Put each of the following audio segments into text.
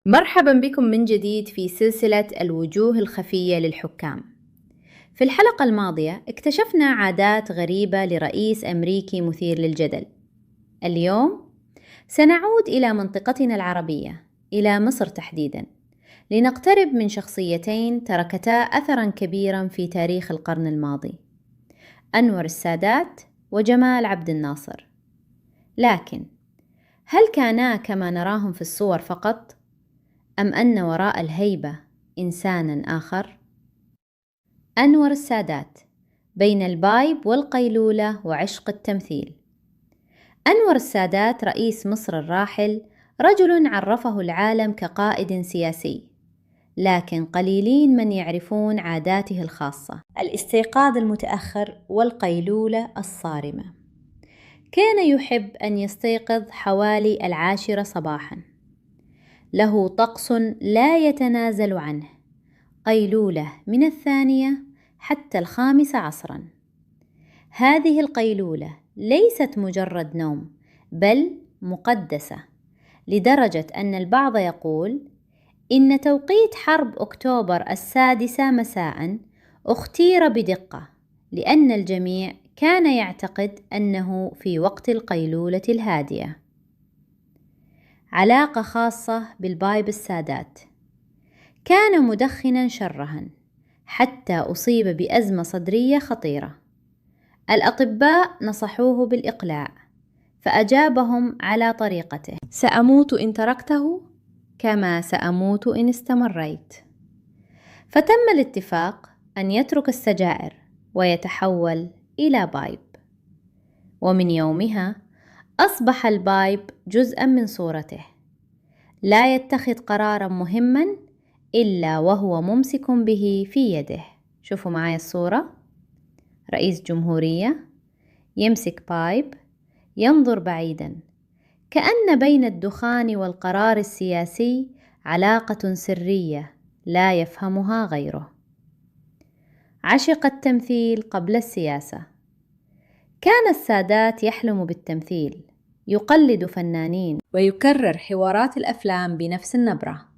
مرحبا بكم من جديد في سلسلة الوجوه الخفية للحكام. في الحلقة الماضية اكتشفنا عادات غريبة لرئيس أمريكي مثير للجدل. اليوم سنعود إلى منطقتنا العربية، إلى مصر تحديدا، لنقترب من شخصيتين تركتا أثرا كبيرا في تاريخ القرن الماضي: أنور السادات وجمال عبد الناصر. لكن هل كانا كما نراهم في الصور فقط؟ أم أن وراء الهيبة إنساناً آخر؟ أنور السادات بين البايب والقيلولة وعشق التمثيل. أنور السادات رئيس مصر الراحل رجل عرفه العالم كقائد سياسي، لكن قليلين من يعرفون عاداته الخاصة: الاستيقاظ المتأخر والقيلولة الصارمة. كان يحب أن يستيقظ حوالي 10 صباحاً. له طقس لا يتنازل عنه: قيلولة من 2 حتى 5 عصرا. هذه القيلولة ليست مجرد نوم، بل مقدسة، لدرجة أن البعض يقول إن توقيت حرب أكتوبر 6 مساء اختير بدقة، لأن الجميع كان يعتقد أنه في وقت القيلولة الهادئة. علاقة خاصة بالبايب السادات. كان مدخنا شرها حتى أصيب بأزمة صدرية خطيرة. الأطباء نصحوه بالإقلاع، فأجابهم على طريقته: سأموت إن تركته كما سأموت إن استمريت. فتم الاتفاق أن يترك السجائر ويتحول إلى بايب. ومن يومها أصبح البايب جزءا من صورته. لا يتخذ قرارا مهما إلا وهو ممسك به في يده. شوفوا معايا الصورة: رئيس جمهورية يمسك بايب، ينظر بعيدا، كأن بين الدخان والقرار السياسي علاقة سرية لا يفهمها غيره. عشق التمثيل قبل السياسة. كان السادات يحلم بالتمثيل، يقلد فنانين ويكرر حوارات الأفلام بنفس النبرة،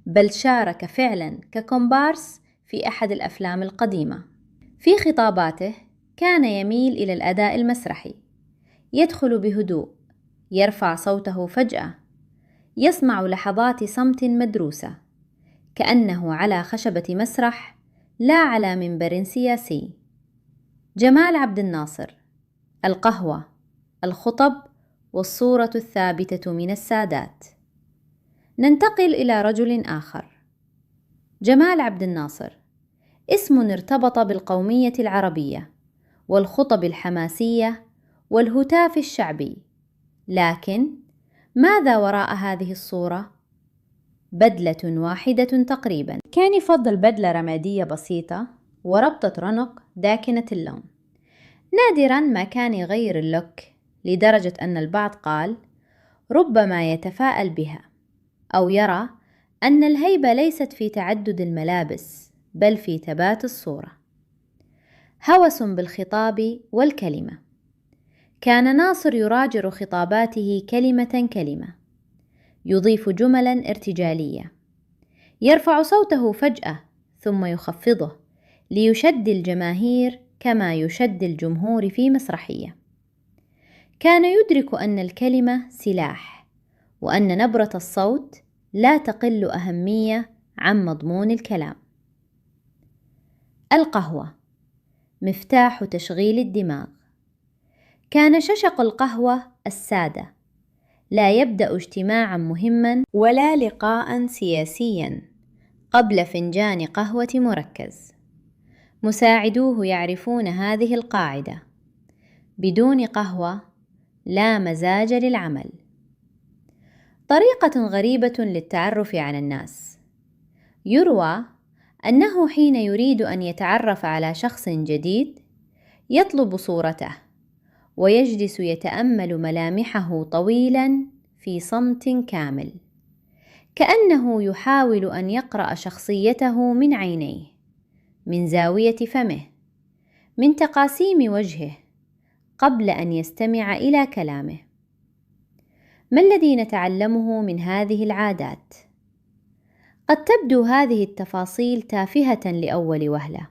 بل شارك فعلا ككومبارس في أحد الأفلام القديمة. في خطاباته كان يميل إلى الأداء المسرحي، يدخل بهدوء، يرفع صوته فجأة، يصنع لحظات صمت مدروسة، كأنه على خشبة مسرح لا على منبر سياسي. جمال عبد الناصر. القهوة، الخطب، والصورة الثابتة من السادات. ننتقل إلى رجل آخر: جمال عبد الناصر. اسم ارتبط بالقومية العربية والخطب الحماسية والهتاف الشعبي، لكن ماذا وراء هذه الصورة؟ بدلة واحدة تقريبا. كان يفضل بدلة رمادية بسيطة وربطة رنق داكنة اللون. نادرا ما كان يغير اللوك، لدرجة أن البعض قال ربما يتفاءل بها، أو يرى أن الهيبة ليست في تعدد الملابس بل في ثبات الصورة. هوس بالخطاب والكلمة. كان ناصر يراجع خطاباته كلمة كلمة، يضيف جملا ارتجالية، يرفع صوته فجأة ثم يخفضه ليشد الجماهير كما يشد الجمهور في مسرحية. كان يدرك أن الكلمة سلاح، وأن نبرة الصوت لا تقل أهمية عن مضمون الكلام. القهوة، مفتاح تشغيل الدماغ. كان ششق القهوة السادة لا يبدأ اجتماعا مهما ولا لقاء سياسيا قبل فنجان قهوة مركز. مساعدوه يعرفون هذه القاعدة: بدون قهوة لا مزاج للعمل. طريقة غريبة للتعرف على الناس. يروى أنه حين يريد أن يتعرف على شخص جديد يطلب صورته ويجلس يتأمل ملامحه طويلا في صمت كامل، كأنه يحاول أن يقرأ شخصيته من عينيه، من زاوية فمه، من تقاسيم وجهه، قبل أن يستمع إلى كلامه. ما الذي نتعلمه من هذه العادات؟ قد تبدو هذه التفاصيل تافهة لأول وهلة،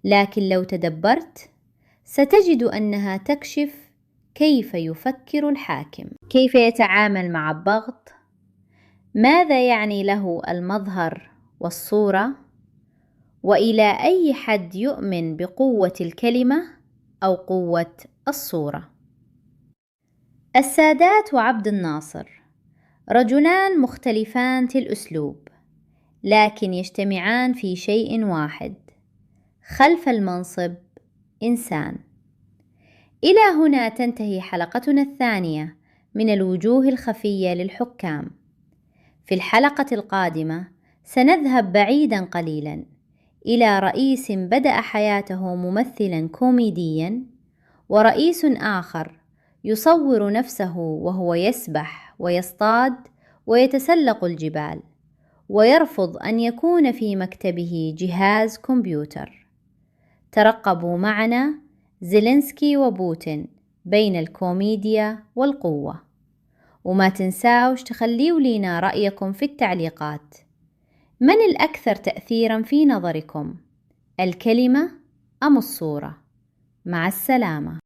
لكن لو تدبرت ستجد أنها تكشف كيف يفكر الحاكم، كيف يتعامل مع الضغط، ماذا يعني له المظهر والصورة، وإلى أي حد يؤمن بقوة الكلمة أو قوة الصورة. السادات وعبد الناصر رجلان مختلفان في الأسلوب، لكن يجتمعان في شيء واحد: خلف المنصب إنسان. إلى هنا تنتهي حلقتنا الثانية من الوجوه الخفية للحكام. في الحلقة القادمة سنذهب بعيدا قليلا إلى رئيس بدأ حياته ممثلا كوميديا، ورئيس آخر يصور نفسه وهو يسبح ويصطاد ويتسلق الجبال، ويرفض أن يكون في مكتبه جهاز كمبيوتر. ترقبوا معنا زيلينسكي وبوتين بين الكوميديا والقوة. وما تنساوش تخليوا لينا رأيكم في التعليقات. من الأكثر تأثيرا في نظركم، الكلمة أم الصورة؟ مع السلامة.